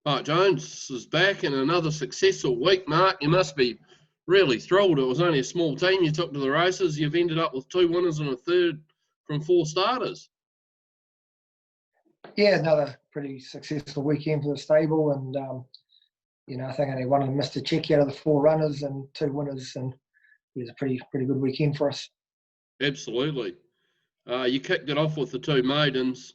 Mark Jones is back in another successful week. Mark, you must be really thrilled. It was only a small team you took to the races. You've ended up with 2 winners and a third from 4 starters. Yeah, another pretty successful weekend for the stable, and I think only one of them missed a check out of the 4 runners and 2 winners, and it was a pretty good weekend for us. Absolutely. You kicked it off with the 2 maidens,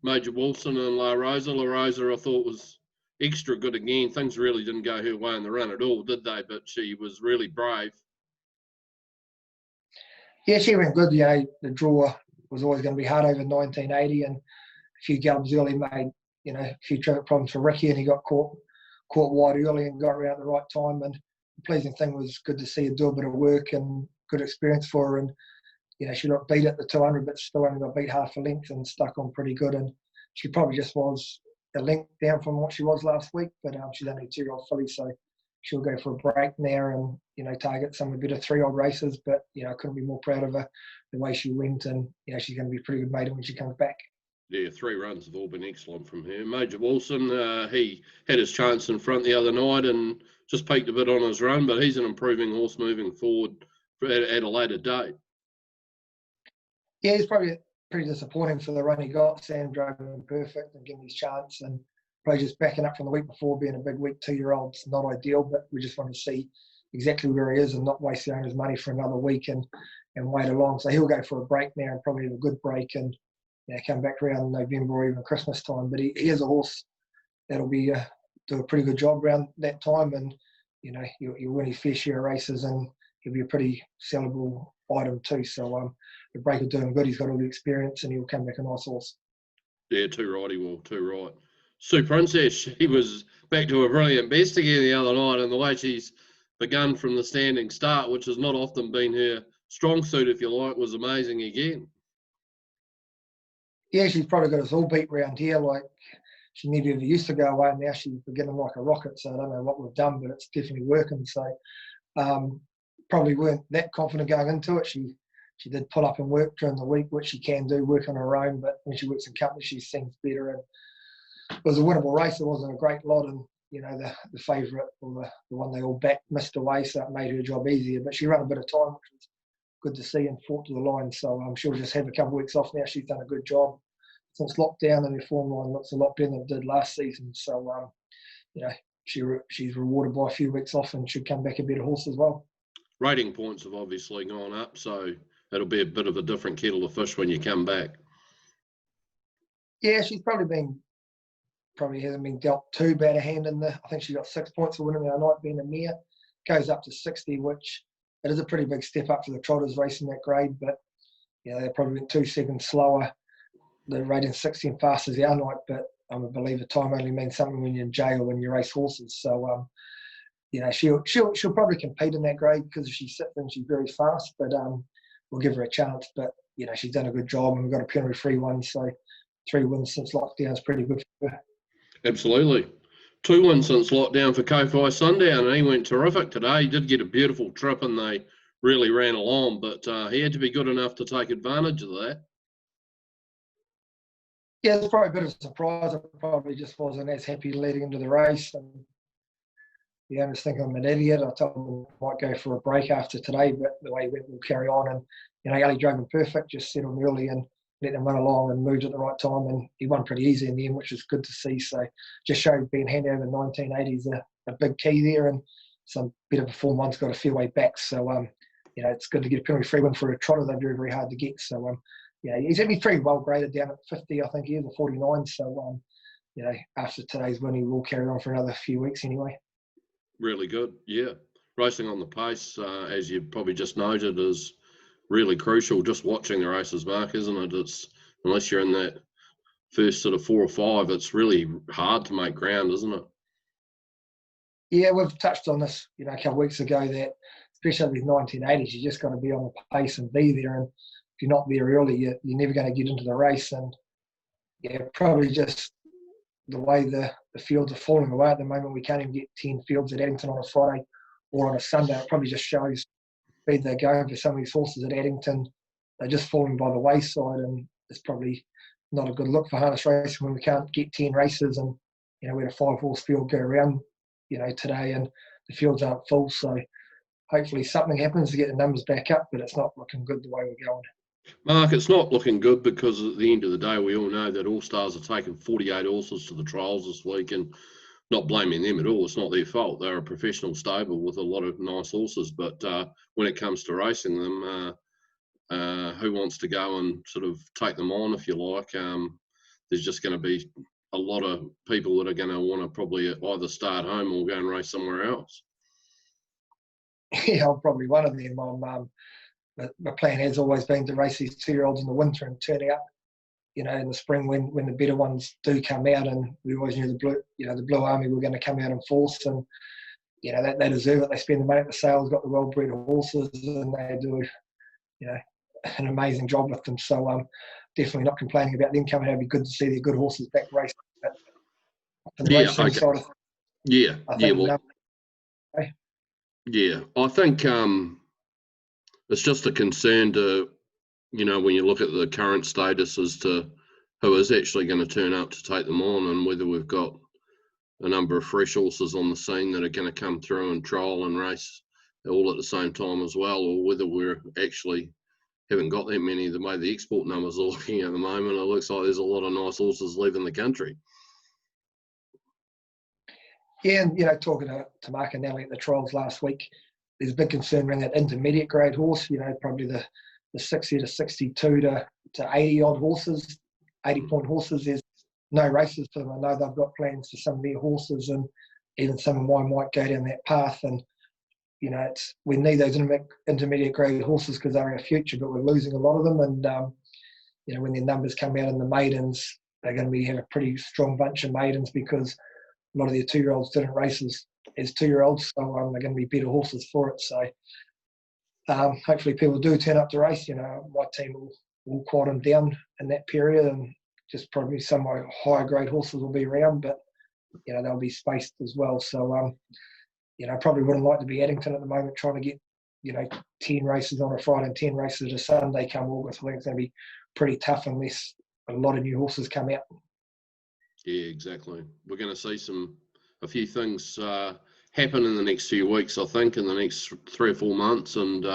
Major Wilson and La Rosa. La Rosa, I thought, was extra good again. Things really didn't go her way in the run at all, did they? But she was really brave. Yeah, she went good. The draw was always going to be hard over 1980, and a few gallops early made a few traffic problems for Ricky, and he got caught wide early and got around at the right time. And the pleasing thing was good to see her do a bit of work and good experience for her. And she got beat at the 200, but still only got beat half a length and stuck on pretty good. And she probably just was a length down from what she was last week, but she's only a 2-year-old filly, so she'll go for a break now and target some of the better 3-year-old races. But I couldn't be more proud of her, the way she went, and she's going to be a pretty good maiden when she comes back. Yeah, 3 runs have all been excellent from her. Major Wilson, he had his chance in front the other night and just peaked a bit on his run, but he's an improving horse moving forward at a later date. Yeah, he's probably pretty disappointing for the run he got. Sam drove him perfect and gave him his chance, and probably just backing up from the week before, being a big week 2-year-old's not ideal, but we just want to see exactly where he is and not waste the owner's money for another week and wait along. So he'll go for a break now and probably have a good break and come back around November or even Christmas time. But he is a horse that'll be do a pretty good job around that time, and he'll win his fair share of races, and he'll be a pretty sellable item too. So the break will do him good. He's got all the experience, and he'll come back a nice horse. Yeah, too right, he will. Too right. Sue Princess, she was back to a brilliant best again the other night, and the way she's begun from the standing start, which has not often been her strong suit, if you like, was amazing again. Yeah, she's probably got us all beat round here. Like, she never ever used to go away, and now she's beginning like a rocket. So I don't know what we've done, but it's definitely working. So probably weren't that confident going into it. She did pull up and work during the week, which she can do, work on her own. But when she works in company, she seems better. And it was a winnable race. It wasn't a great lot, and the favourite or the one they all backed missed away, so it made her job easier. But she ran a bit of time, which was good to see, and fought to the line. So I'm sure she'll just have a couple of weeks off now. She's done a good job since lockdown, and her form line looks a lot better than it did last season. So she's rewarded by a few weeks off and should come back a better horse as well. Rating points have obviously gone up, so it'll be a bit of a different kettle of fish when you come back. Yeah, she's probably hasn't been dealt too bad a hand in I think she got 6 points for winning the other night, being a mare. Goes up to 60, which it is a pretty big step up for the trotters racing that grade, but they probably went 2 seconds slower. The rating 60 and fast as the other night, but I'm a believer time only means something when you're in jail when you race horses. So she'll probably compete in that grade because if she sits and she's very fast, but we'll give her a chance. But she's done a good job, and we've got a penalty-free one, so 3 wins since lockdown is pretty good for her. Absolutely. 2 wins since lockdown for Kofi Sundown, and he went terrific today. He did get a beautiful trip, and they really ran along, but he had to be good enough to take advantage of that. Yeah, it's probably a bit of a surprise. I probably just wasn't as happy leading into the race, and the owners think I'm an idiot. I told him I might go for a break after today, but the way he went, we'll carry on. And Ali drove him perfect, just settled him early and let them run along and moved at the right time, and he won pretty easy in the end, which was good to see. So just showed being handed over 1980s a big key there, and some better performed ones got a fair way back. So it's good to get a penalty-free one for a trotter. They're very, very hard to get. So he's going to be pretty well graded down at 50, I think he is, or 49. So after today's win, he will carry on for another few weeks anyway. Really good, yeah. Racing on the pace, as you probably just noted, is really crucial. Just watching the races, Mark, isn't it? It's unless you're in that first sort of 4 or 5, it's really hard to make ground, isn't it? Yeah, we've touched on this, a couple of weeks ago, that especially with 1980s, you just got to be on the pace and be there. And if you're not there early, you're never going to get into the race. And probably just the way the fields are falling away at the moment. We can't even get 10 fields at Addington on a Friday or on a Sunday. It probably just shows speed they're going for some of these horses at Addington. They're just falling by the wayside, and it's probably not a good look for harness racing when we can't get 10 races and we had a 5-horse field go around, today, and the fields aren't full. So hopefully something happens to get the numbers back up, but it's not looking good the way we're going. Mark, it's not looking good because at the end of the day, we all know that All Stars are taking 48 horses to the trials this week, and not blaming them at all. It's not their fault. They're a professional stable with a lot of nice horses, but when it comes to racing them, who wants to go and sort of take them on, if you like? There's just going to be a lot of people that are going to want to probably either stay at home or go and race somewhere else. Yeah, I'm probably one of them. My plan has always been to race these 2-year-olds in the winter and turn out, in the spring when the better ones do come out, and we always knew the Blue Army were going to come out in force, and that they deserve it. They spend the money at the sales, got the well-bred horses, and they do an amazing job with them. So definitely not complaining about them coming out. It'd be good to see their good horses back racing. But for the racing side of things, I think it's just a concern to, when you look at the current status as to who is actually going to turn up to take them on, and whether we've got a number of fresh horses on the scene that are going to come through and trial and race all at the same time as well, or whether we're actually haven't got that many. The way the export numbers are looking at the moment, it looks like there's a lot of nice horses leaving the country. Yeah, and talking to Mark and Nelly at the trials last week, there's a big concern around that intermediate grade horse. Probably the 60 to 62 to 80 odd horses, 80-point horses. There's no races for them. I know they've got plans for some of their horses, and even some of mine might go down that path. And we need those intermediate grade horses because they're our future, but we're losing a lot of them. And when their numbers come out in the maidens, they're going to have a pretty strong bunch of maidens because a lot of their 2-year-olds didn't race as 2-year-olds, so they're going to be better horses for it. So hopefully people do turn up to race. My team will quiet them down in that period, and just probably some higher grade horses will be around, but they'll be spaced as well. So I probably wouldn't like to be Addington at the moment trying to get 10 races on a Friday and 10 races a Sunday come August. I think it's going to be pretty tough unless a lot of new horses come out. Yeah, exactly. We're going to see a few things happen in the next few weeks, I think, in the next 3 or 4 months, and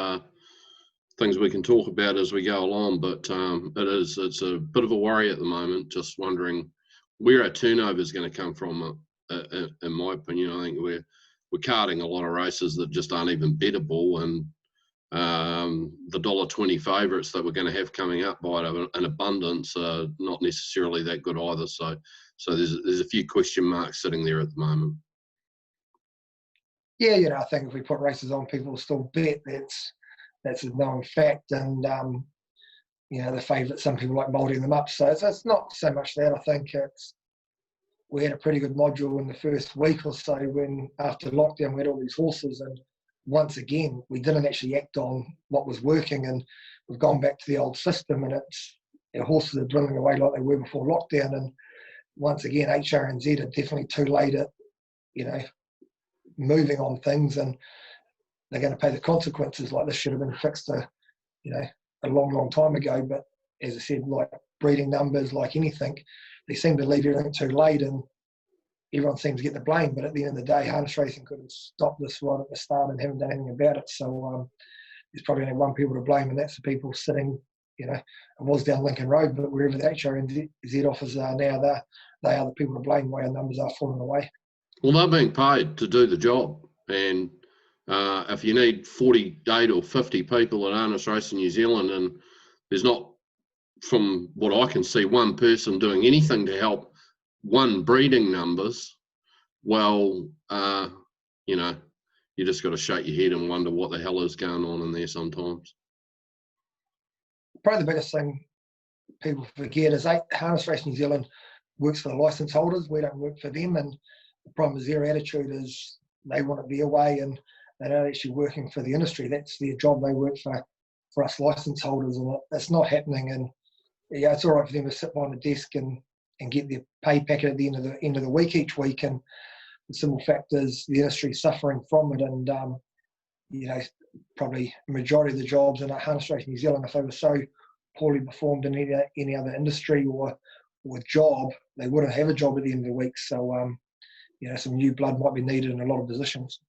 things we can talk about as we go along. But it's a bit of a worry at the moment, just wondering where our turnover is going to come from. In my opinion, I think we're carting a lot of races that just aren't even bettable, and the $1.20 favourites that we're going to have coming up by an abundance are not necessarily that good either. So there's a few question marks sitting there at the moment. Yeah, I think if we put races on, people will still bet. That's a known fact, and the favourite, some people like moulding them up. So it's not so much that. I think we had a pretty good module in the first week or so when after lockdown we had all these horses, and once again we didn't actually act on what was working, and we've gone back to the old system, and our horses are dwindling away like they were before lockdown. And once again, HRNZ are definitely too late at moving on things, and they're going to pay the consequences. Like, this should have been fixed a long time ago. But as I said, like breeding numbers, like anything, they seem to leave everything too late, and everyone seems to get the blame. But at the end of the day, harness racing could have stopped this right at the start and haven't done anything about it. So there's probably only one people to blame, and that's the people sitting, it was down Lincoln Road, but wherever the HRNZ offices are now, they are the people to blame why our numbers are falling away. Well, they're being paid to do the job, and if you need 48 or 50 people at Harness Racing New Zealand, and there's not, from what I can see, one person doing anything to help breeding numbers, well, you just got to shake your head and wonder what the hell is going on in there sometimes. Probably the biggest thing people forget is Harness Racing New Zealand works for the licence holders. We don't work for them, and the problem is their attitude is they want it their way, and they're not actually working for the industry. That's their job. They work for us licence holders, and that's not happening. And yeah, it's all right for them to sit behind the desk and get their pay packet at the end of the week each week. And the simple fact is the industry is suffering from it. And probably a majority of the jobs in Harness Racing New Zealand, if they were so poorly performed in any other industry or or job, they wouldn't have a job at the end of the week. So, some new blood might be needed in a lot of positions.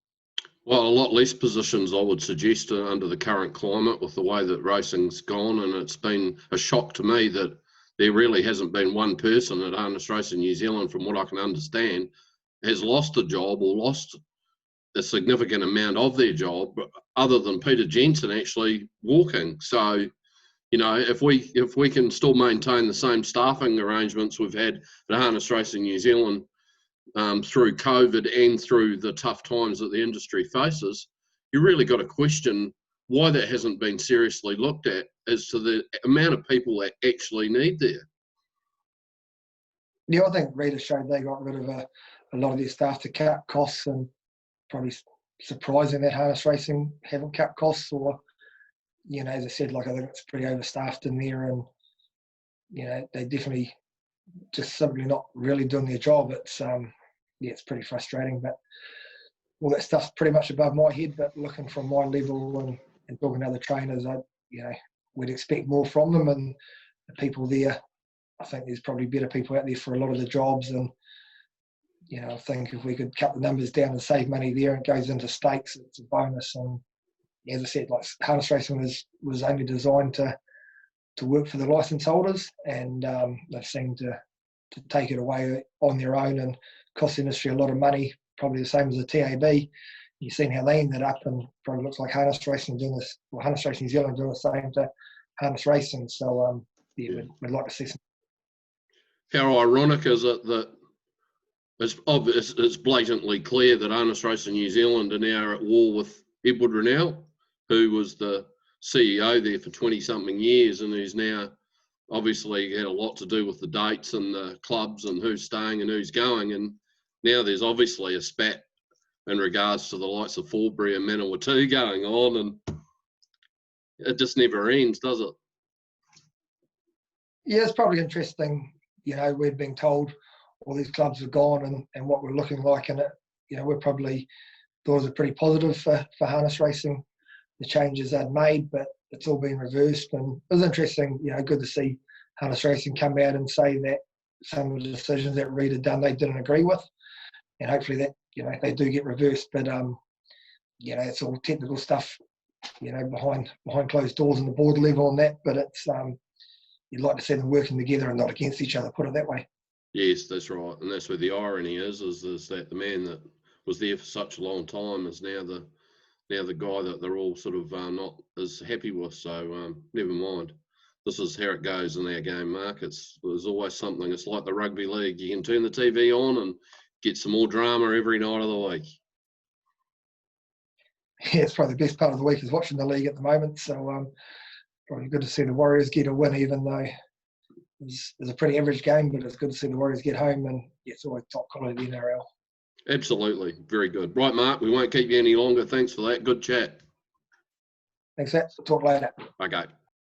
Well, a lot less positions, I would suggest, under the current climate with the way that racing's gone. And it's been a shock to me that there really hasn't been one person at Harness Racing New Zealand, from what I can understand, has lost a job or lost a significant amount of their job, other than Peter Jensen actually walking. So, if we can still maintain the same staffing arrangements we've had at Harness Racing New Zealand through COVID and through the tough times that the industry faces, you really got to question why that hasn't been seriously looked at as to the amount of people that actually need there. Yeah, I think Rita showed they got rid of a lot of their staff to cut costs, and probably surprising that Harness Racing haven't cut costs, or, as I said, I think it's pretty overstaffed in there, and, they definitely just simply not really doing their job. It's, it's pretty frustrating, but all that stuff's pretty much above my head. But looking from my level and talking to other trainers, we'd expect more from them, and the people there, I think there's probably better people out there for a lot of the jobs. And, I think if we could cut the numbers down and save money there, and it goes into stakes, it's a bonus. And as I said, Harness Racing was only designed to work for the licence holders, and they've seemed to take it away on their own and cost the industry a lot of money, probably the same as the TAB. You've seen how they ended up, and probably looks like Harness Racing doing this, or Harness Racing New Zealand doing the same to Harness Racing. So, we'd like to see some. How ironic is it that it's blatantly clear that Harness Racing New Zealand are now at war with Edward Rennell, who was the CEO there for 20-something years, and who's now obviously had a lot to do with the dates and the clubs and who's staying and who's going. And now there's obviously a spat in regards to the likes of Forbury and Manawatu going on, and it just never ends, does it? Yeah, it's probably interesting. We're being told all these clubs are gone and what we're looking like in it. We're probably thought it was pretty positive for Harness Racing, the changes they'd made, but it's all been reversed. And it was interesting, good to see Harness Racing come out and say that some of the decisions that Reed had done they didn't agree with, and hopefully that they do get reversed. But it's all technical stuff, behind closed doors and the board level on that. But it's you'd like to see them working together and not against each other, put it that way. Yes, that's right. And that's where the irony is that the man that was there for such a long time is now the guy that they're all sort of not as happy with. So never mind. This is how it goes in our game, Mark. There's always something. It's like the rugby league. You can turn the TV on and get some more drama every night of the week. Yeah, it's probably the best part of the week is watching the league at the moment. So probably good to see the Warriors get a win, even though it's a pretty average game, but it's good to see the Warriors get home, and it's always top quality in the NRL. Absolutely. Very good. Right, Mark, we won't keep you any longer. Thanks for that. Good chat. Thanks, Matt. Talk later. Okay.